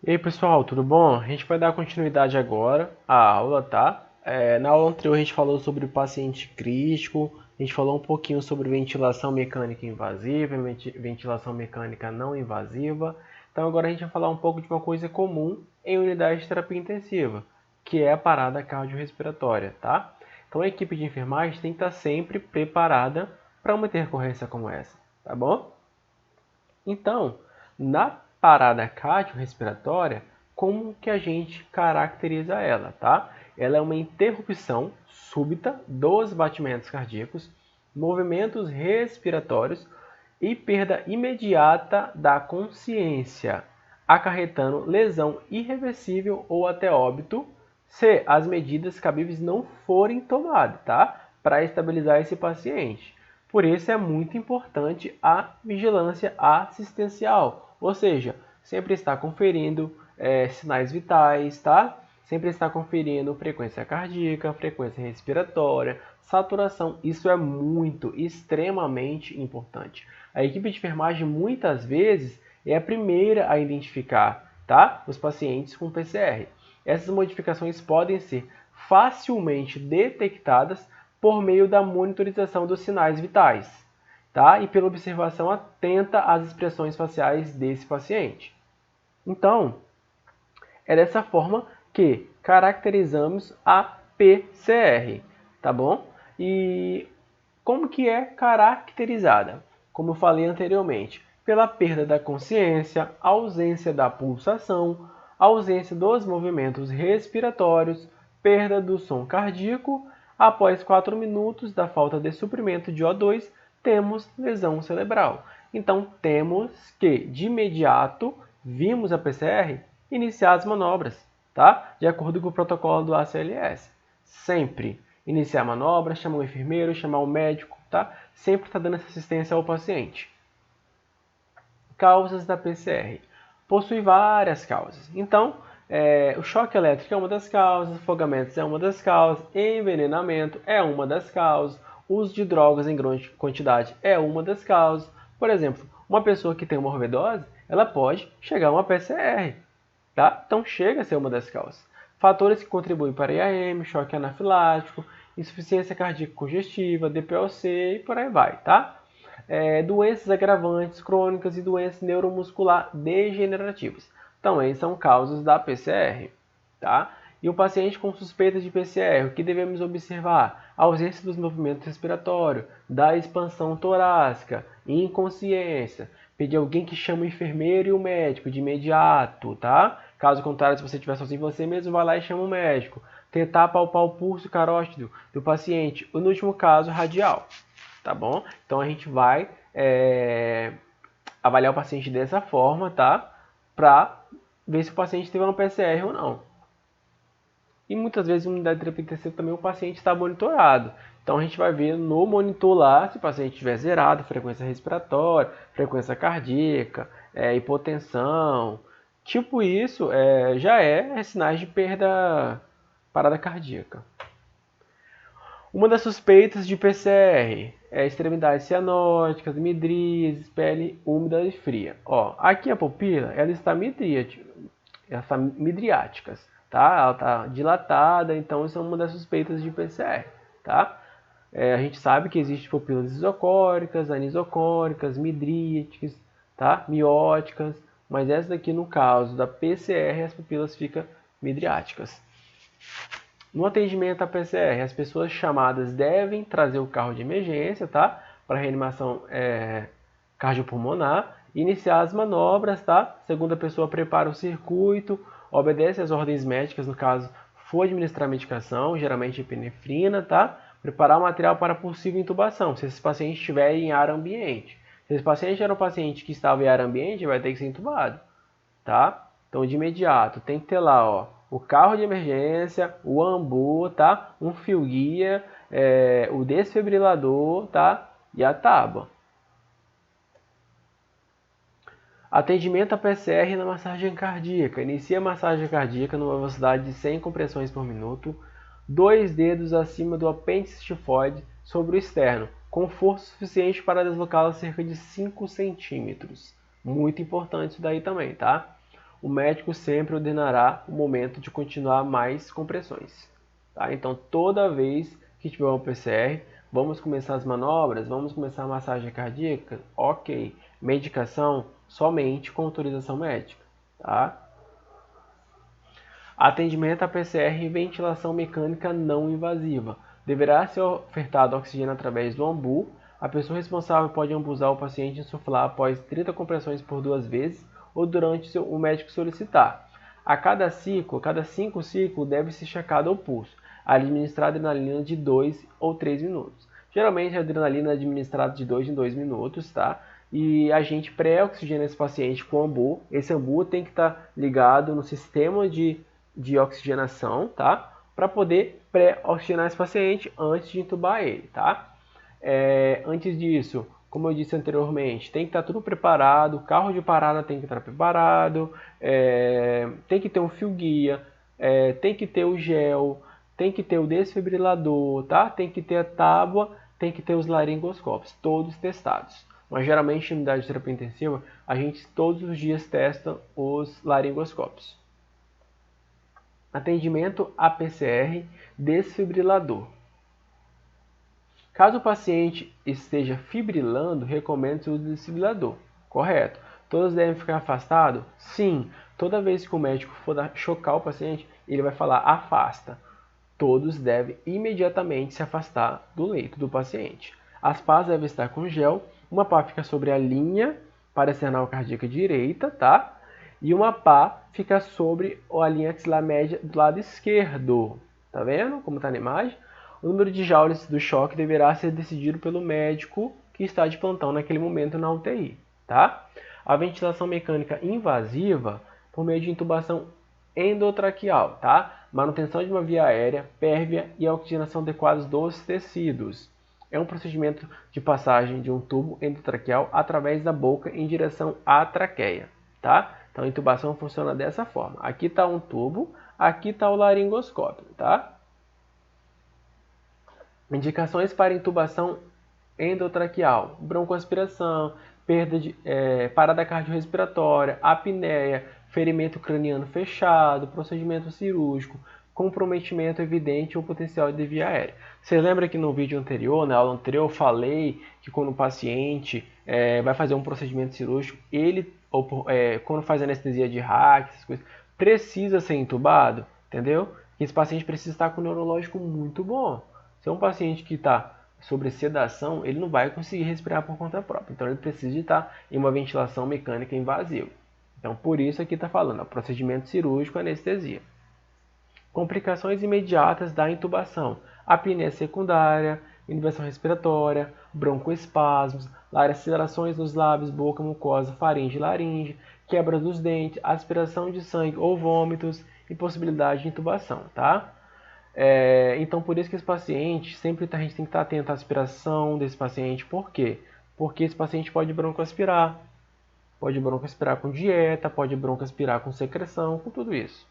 E aí pessoal, tudo bom? A gente vai dar continuidade agora à aula, tá? Na aula anterior a gente falou sobre o paciente crítico, a gente falou um pouquinho sobre ventilação mecânica invasiva e ventilação mecânica não invasiva. Então agora a gente vai falar um pouco de uma coisa comum em unidade de terapia intensiva, que é a parada cardiorrespiratória, tá? Então a equipe de enfermagem tem que estar sempre preparada para uma intercorrência como essa, tá bom? Então, na parada cardiorrespiratória, como que a gente caracteriza ela, tá? Ela é uma interrupção súbita dos batimentos cardíacos, movimentos respiratórios e perda imediata da consciência, acarretando lesão irreversível ou até óbito, se as medidas cabíveis não forem tomadas, tá? Para estabilizar esse paciente. Por isso é muito importante a vigilância assistencial, ou seja, sempre estar conferindo sinais vitais, tá? Sempre estar conferindo frequência cardíaca, frequência respiratória, saturação. Isso é muito, extremamente importante. A equipe de enfermagem muitas vezes é a primeira a identificar, tá? Os pacientes com PCR. Essas modificações podem ser facilmente detectadas por meio da monitorização dos sinais vitais, tá? E pela observação atenta às expressões faciais desse paciente. Então, é dessa forma que caracterizamos a PCR, tá bom? E como que é caracterizada? Como eu falei anteriormente, pela perda da consciência, ausência da pulsação, ausência dos movimentos respiratórios, perda do som cardíaco. Após 4 minutos da falta de suprimento de O2, temos lesão cerebral. Então, temos que, de imediato, vimos a PCR, iniciar as manobras, tá? De acordo com o protocolo do ACLS. Sempre iniciar a manobra, chamar o enfermeiro, chamar o médico, tá? Sempre está dando essa assistência ao paciente. Causas da PCR. Possui várias causas. Então, o choque elétrico é uma das causas, afogamentos é uma das causas, envenenamento é uma das causas, uso de drogas em grande quantidade é uma das causas. Por exemplo, uma pessoa que tem uma overdose, ela pode chegar a uma PCR, tá? Então chega a ser uma das causas. Fatores que contribuem para IAM, choque anafilático, insuficiência cardíaca congestiva, DPOC e por aí vai, tá? Doenças agravantes crônicas e doenças neuromuscular degenerativas. Também são causas da PCR, tá? E o paciente com suspeita de PCR, o que devemos observar? A ausência dos movimentos respiratórios, da expansão torácica, inconsciência. Pedir alguém que chame o enfermeiro e o médico de imediato, tá? Caso contrário, se você estiver sozinho, você mesmo vai lá e chama o médico. Tentar palpar o pulso carótido do paciente, ou no último caso, radial, tá bom? Então a gente vai avaliar o paciente dessa forma, tá? Para ver se o paciente teve uma PCR ou não. E muitas vezes em unidade de terapia intensiva também o paciente está monitorado. Então a gente vai ver no monitor lá se o paciente tiver zerado, frequência respiratória, frequência cardíaca, hipotensão. Tipo isso já é sinais de perda parada cardíaca. Uma das suspeitas de PCR é extremidades cianóticas, midríases, pele úmida e fria. Ó, aqui a pupila ela está midriáticas, tá? Ela está dilatada, então isso é uma das suspeitas de PCR, tá? A gente sabe que existem pupilas isocóricas, anisocóricas, midríaticas, tá? Mióticas, mas essa daqui no caso da PCR as pupilas ficam midriáticas. No atendimento à PCR, as pessoas chamadas devem trazer o carro de emergência, tá? Para reanimação cardiopulmonar, iniciar as manobras, tá? Segunda pessoa prepara o circuito, obedece às ordens médicas, no caso, for administrar medicação, geralmente epinefrina, tá? Preparar o material para possível intubação, se esse paciente estiver em ar ambiente. Se esse paciente era um paciente que estava em ar ambiente, vai ter que ser intubado, tá? Então, de imediato, tem que ter lá, ó, o carro de emergência, o ambu, tá? Um fio guia, o desfibrilador, tá? E a tábua. Atendimento a PCR na massagem cardíaca. Inicia a massagem cardíaca numa velocidade de 100 compressões por minuto, 2 dedos acima do apêndice tifoide sobre o externo, com força suficiente para deslocá-la cerca de 5 centímetros. Muito importante isso daí também, tá? o médico sempre ordenará o momento de continuar mais compressões. Tá? Então, toda vez que tiver uma PCR, vamos começar as manobras, vamos começar a massagem cardíaca, ok. Medicação somente com autorização médica. Tá? Atendimento a PCR e ventilação mecânica não invasiva. Deverá ser ofertado oxigênio através do ambu. A pessoa responsável pode ambuzar o paciente e insuflar após 30 compressões por 2 vezes ou durante o médico solicitar. A cada 5 ciclos deve ser checado o pulso. Administrar adrenalina de 2 ou 3 minutos. Geralmente a adrenalina é administrada de 2 em 2 minutos, tá? E a gente pré-oxigena esse paciente com ambu. Esse ambu tem que estar ligado no sistema de oxigenação, tá? Para poder pré-oxigenar esse paciente antes de intubar ele, tá? Antes disso, como eu disse anteriormente, tem que estar tudo preparado, o carro de parada tem que estar preparado, tem que ter um fio guia, tem que ter o gel, tem que ter o desfibrilador, tá? Tem que ter a tábua, tem que ter os laringoscópios, todos testados. Mas geralmente, na unidade de terapia intensiva, a gente todos os dias testa os laringoscópios. Atendimento a PCR desfibrilador. Caso o paciente esteja fibrilando, recomenda-se o uso do desfibrilador. Correto. Todos devem ficar afastados? Sim. Toda vez que o médico for chocar o paciente, ele vai falar afasta. Todos devem imediatamente se afastar do leito do paciente. As pás devem estar com gel. Uma pá fica sobre a linha parasternal cardíaca direita, tá? E uma pá fica sobre a linha axilar média do lado esquerdo. Tá vendo como está na imagem? O número de joules do choque deverá ser decidido pelo médico que está de plantão naquele momento na UTI. Tá? A ventilação mecânica invasiva por meio de intubação endotraqueal. Tá? Manutenção de uma via aérea pérvia e a oxigenação adequada dos tecidos. É um procedimento de passagem de um tubo endotraqueal através da boca em direção à traqueia. Tá? Então a intubação funciona dessa forma. Aqui está um tubo, aqui está o laringoscópio. Tá? Indicações para intubação endotraqueal: broncoaspiração, parada cardiorrespiratória, apneia, ferimento craniano fechado, procedimento cirúrgico, comprometimento evidente ou potencial de via aérea. Você lembra que no vídeo anterior, na aula anterior, eu falei que quando o paciente vai fazer um procedimento cirúrgico, quando faz anestesia de hack, essas coisas, precisa ser intubado, entendeu? Esse paciente precisa estar com um neurológico muito bom. Se é um paciente que está sobre sedação, ele não vai conseguir respirar por conta própria. Então, ele precisa de estar em uma ventilação mecânica invasiva. Então, por isso aqui está falando, procedimento cirúrgico, anestesia. Complicações imediatas da intubação: apneia secundária, inibição respiratória, broncoespasmos, lacerações nos lábios, boca, mucosa, faringe e laringe, quebra dos dentes, aspiração de sangue ou vômitos e possibilidade de intubação, tá? Então, por isso que esse paciente, sempre a gente tem que estar atento à aspiração desse paciente. Por quê? Porque esse paciente pode broncoaspirar com dieta, pode broncoaspirar com secreção, com tudo isso.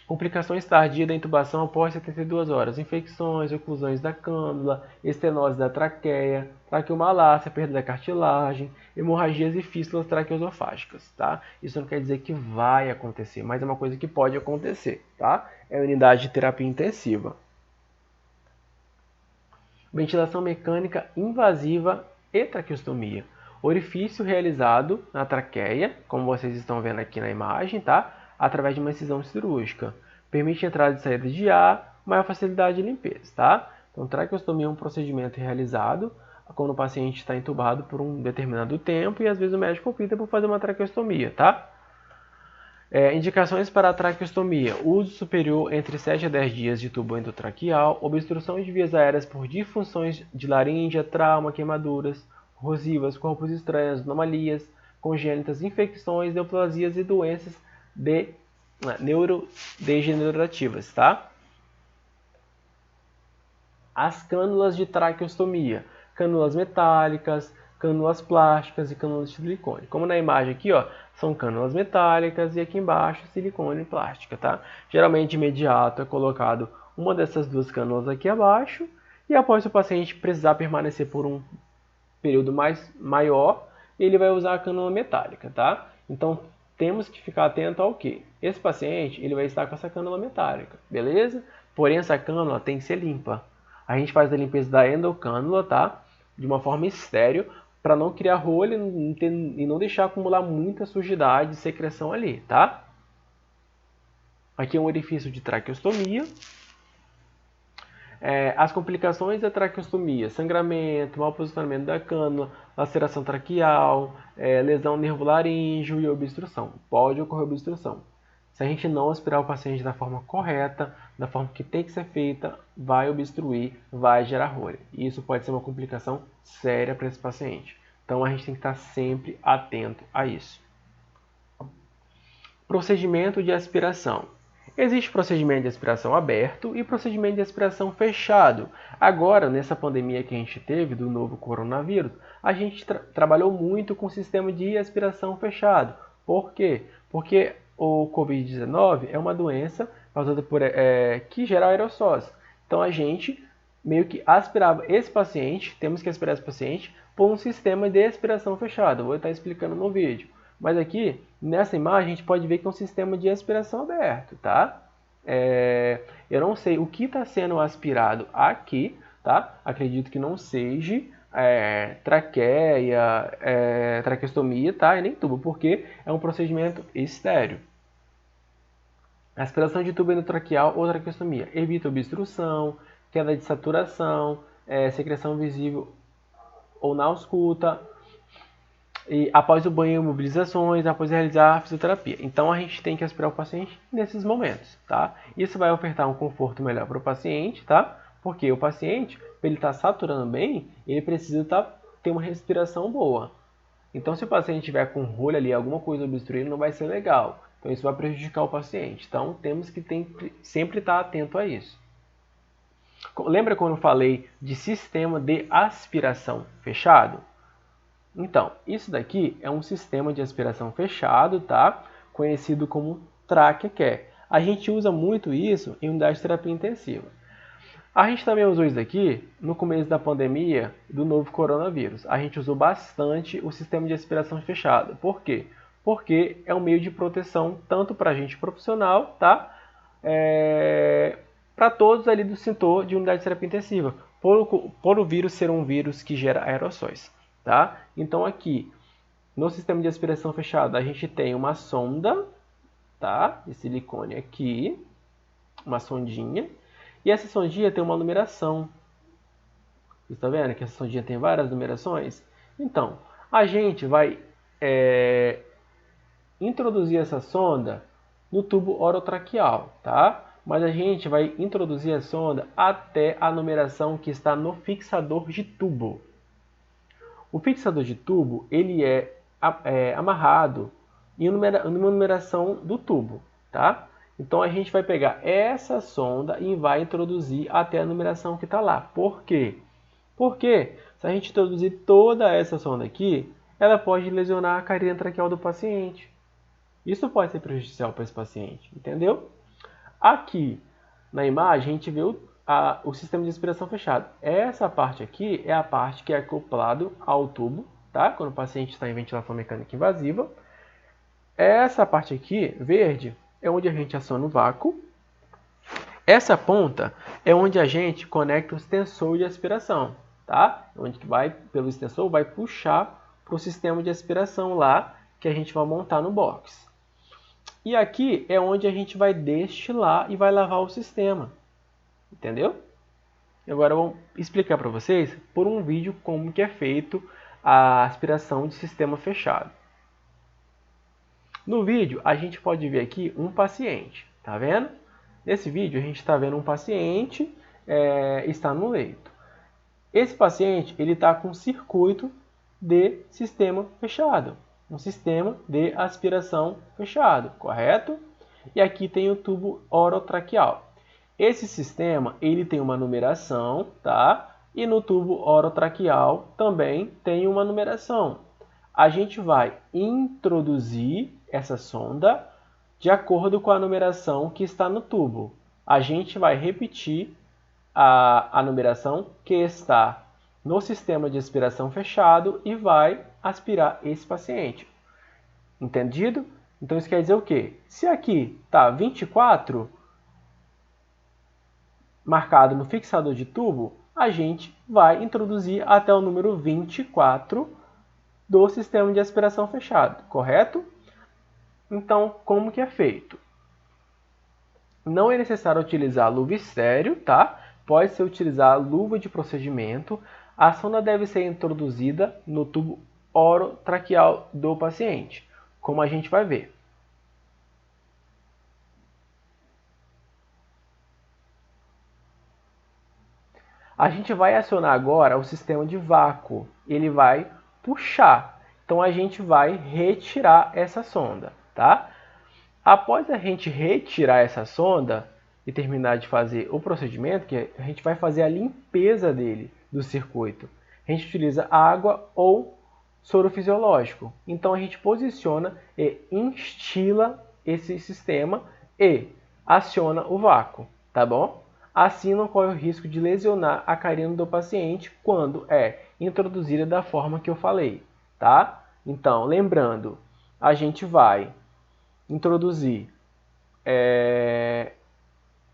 Complicações tardias da intubação após 72 horas. Infecções, oclusões da cânula, estenose da traqueia, traqueomalácia, perda da cartilagem, hemorragias e fístulas traqueosofágicas, tá? Isso não quer dizer que vai acontecer, mas é uma coisa que pode acontecer, tá? É a unidade de terapia intensiva. Ventilação mecânica invasiva e traqueostomia. Orifício realizado na traqueia, como vocês estão vendo aqui na imagem, tá? Através de uma incisão cirúrgica. Permite entrada e saída de ar, maior facilidade de limpeza, tá? Então, traqueostomia é um procedimento realizado quando o paciente está entubado por um determinado tempo e às vezes o médico opta por fazer uma traqueostomia, tá? Indicações para a traqueostomia: uso superior entre 7 a 10 dias de tubo endotraqueal, obstrução de vias aéreas por disfunções de laringe, trauma, queimaduras, rosivas, corpos estranhos, anomalias congênitas, infecções, neoplasias e doenças neurodegenerativas, tá? As cânulas de traqueostomia: cânulas metálicas, cânulas plásticas e cânulas de silicone. Como na imagem aqui, ó, são cânulas metálicas e aqui embaixo silicone plástica, tá? Geralmente, de imediato, é colocado uma dessas duas cânulas aqui abaixo e após o paciente precisar permanecer por um período maior, ele vai usar a cânula metálica, tá? Então, temos que ficar atento ao quê? Esse paciente ele vai estar com essa cânula metálica, beleza? Porém, essa cânula tem que ser limpa. A gente faz a limpeza da endocânula, tá? De uma forma estéril, para não criar rolha e não deixar acumular muita sujidade e secreção ali, tá? Aqui é um orifício de traqueostomia. As complicações da traqueostomia: sangramento, mau posicionamento da cânula, laceração traqueal, lesão nervolaríngeo e obstrução. Pode ocorrer obstrução. Se a gente não aspirar o paciente da forma correta, da forma que tem que ser feita, vai obstruir, vai gerar rolha. E isso pode ser uma complicação séria para esse paciente. Então a gente tem que estar sempre atento a isso. Procedimento de aspiração. Existe procedimento de aspiração aberto e procedimento de aspiração fechado. Agora, nessa pandemia que a gente teve do novo coronavírus, a gente trabalhou muito com o sistema de aspiração fechado. Por quê? Porque o Covid-19 é uma doença causada por, que gera aerossóis. Então a gente meio que aspirava esse paciente, temos que aspirar esse paciente por um sistema de aspiração fechado. Eu vou estar explicando no vídeo. Mas aqui, nessa imagem, a gente pode ver que é um sistema de aspiração aberto, tá? Eu não sei o que está sendo aspirado aqui, tá? Acredito que não seja traqueia, traqueostomia, tá? E nem tubo, porque é um procedimento estéreo. Aspiração de tubo endotraqueal ou traqueostomia. Evita obstrução, queda de saturação, secreção visível ou na ausculta, e após o banho, imobilizações, após realizar a fisioterapia. Então a gente tem que aspirar o paciente nesses momentos, tá? Isso vai ofertar um conforto melhor para o paciente, tá? Porque o paciente, para ele estar saturando bem, ele precisa ter uma respiração boa. Então se o paciente tiver com rolha ali, alguma coisa obstruindo, não vai ser legal. Então isso vai prejudicar o paciente. Então temos que sempre estar atento a isso. Lembra quando eu falei de sistema de aspiração fechado? Então, isso daqui é um sistema de aspiração fechado, tá? Conhecido como Trachea Care. A gente usa muito isso em unidade de terapia intensiva. A gente também usou isso daqui no começo da pandemia do novo coronavírus. A gente usou bastante o sistema de aspiração fechado. Por quê? Porque é um meio de proteção tanto para a gente profissional, tá? Para todos ali do setor de unidade de terapia intensiva, por o vírus ser um vírus que gera aerossóis. Tá? Então aqui, no sistema de aspiração fechada, a gente tem uma sonda, tá? De silicone aqui, uma sondinha, e essa sondinha tem uma numeração. Você está vendo que essa sondinha tem várias numerações? Então, a gente vai introduzir essa sonda no tubo orotraqueal, tá? Mas a gente vai introduzir a sonda até a numeração que está no fixador de tubo. O fixador de tubo ele é amarrado em uma numeração do tubo, tá? Então a gente vai pegar essa sonda e vai introduzir até a numeração que está lá. Por quê? Porque se a gente introduzir toda essa sonda aqui, ela pode lesionar a carinha traqueal do paciente. Isso pode ser prejudicial para esse paciente, entendeu? Aqui na imagem a gente vê o sistema de aspiração fechado. Essa parte aqui é a parte que é acoplado ao tubo, tá? Quando o paciente está em ventilação mecânica invasiva. Essa parte aqui, verde, é onde a gente aciona o vácuo. Essa ponta é onde a gente conecta o extensor de aspiração, tá? Onde que vai, pelo extensor, vai puxar para o sistema de aspiração lá que a gente vai montar no box. E aqui é onde a gente vai destilar e vai lavar o sistema. Entendeu? Agora eu vou explicar para vocês por um vídeo como que é feito a aspiração de sistema fechado. No vídeo a gente pode ver aqui um paciente, tá vendo? Nesse vídeo a gente está vendo um paciente está no leito. Esse paciente ele está com um circuito de sistema fechado, um sistema de aspiração fechado, correto? E aqui tem o tubo orotraqueal. Esse sistema ele tem uma numeração, tá? E no tubo orotraqueal também tem uma numeração. A gente vai introduzir essa sonda de acordo com a numeração que está no tubo. A gente vai repetir a numeração que está no sistema de aspiração fechado e vai aspirar esse paciente. Entendido? Então isso quer dizer o quê? Se aqui está 24 marcado no fixador de tubo, a gente vai introduzir até o número 24 do sistema de aspiração fechado, correto? Então, como que é feito? Não é necessário utilizar luva estéreo, tá? Pode ser utilizar luva de procedimento. A sonda deve ser introduzida no tubo orotraqueal do paciente, como a gente vai ver. A gente vai acionar agora o sistema de vácuo. Ele vai puxar. Então a gente vai retirar essa sonda, tá? Após a gente retirar essa sonda e terminar de fazer o procedimento, que a gente vai fazer a limpeza dele, do circuito, a gente utiliza água ou soro fisiológico. Então a gente posiciona e instila esse sistema e aciona o vácuo, tá bom? Assim não corre o risco de lesionar a carina do paciente quando é introduzida da forma que eu falei, tá? Então, lembrando, a gente vai introduzir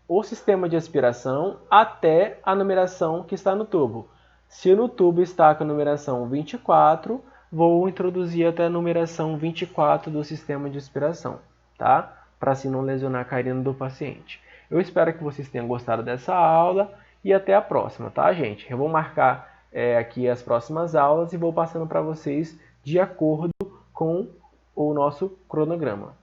o sistema de aspiração até a numeração que está no tubo. Se no tubo está com a numeração 24, vou introduzir até a numeração 24 do sistema de aspiração, tá? Para assim não lesionar a carina do paciente. Eu espero que vocês tenham gostado dessa aula e até a próxima, tá, gente? Eu vou marcar aqui as próximas aulas e vou passando para vocês de acordo com o nosso cronograma.